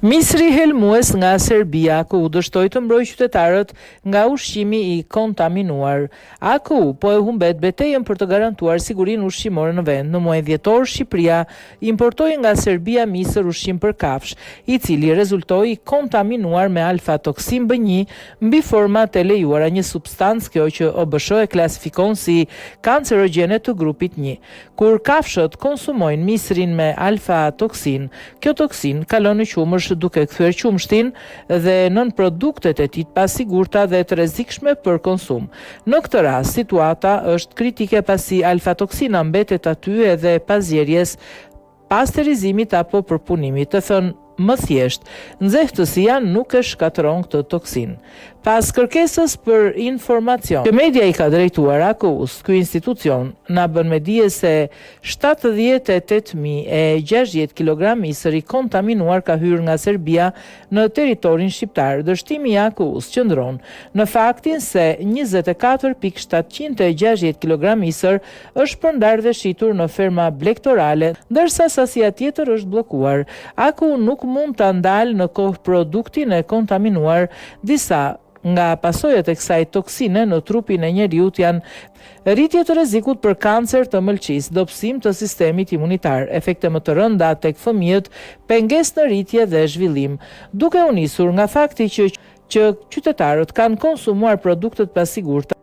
Misri helmues nga Serbia, AKU dështoi të mbrojë qytetarët nga ushqimi i kontaminuar. AKU po e humbet betejën për të garantuar sigurinë ushqimore në vend. Në muajin dhjetor, Shqipëria importoi nga Serbia misër ushqim për kafsh, i cili rezultoi kontaminuar me alfa-toksin B1 mbi format e lejuara, një substancë kjo që OBSH e klasifikon si kancerogjene të grupit 1. Kur kafshët konsumojnë misrin me alfa-toksin, kjo toksin kalon në qumësh duke kthyer qumshtin dhe nën produktet e tij të pasigurta dhe të rrezikshme për konsum. Në këtë rast, situata është kritike pasi alfa-toksina mbetet aty edhe pas zjerjes, pasterizimit apo përpunimit. Të thënë më thjesht, nxehtësia nuk e shkatëron këtë toksin. Pas kërkesës për informacion që media i ka drejtuar AKU-s, ky institucion na bën me dije se 78.060 kg misër i kontaminuar ka hyrë nga Serbia në territorin shqiptar. Dështimi i AKU-s qëndron në faktin se 24.760 kg misër është përndar dhe shitur në ferma blegtorale, ndërsa sasia tjetër është bllokuar. AKU nuk mund ta ndalë në kohë produktin e kontaminuar. Disa nga pasojat e kësaj toksine në trupin e njeriut janë rritje të rrezikut për kancer të mëlçisë, dobësim të sistemit imunitar, efekte më të rënda tek fëmijët, pengesë në rritje dhe zhvillim, duke u nisur nga fakti që qytetarët kanë konsumuar produktet pasigurta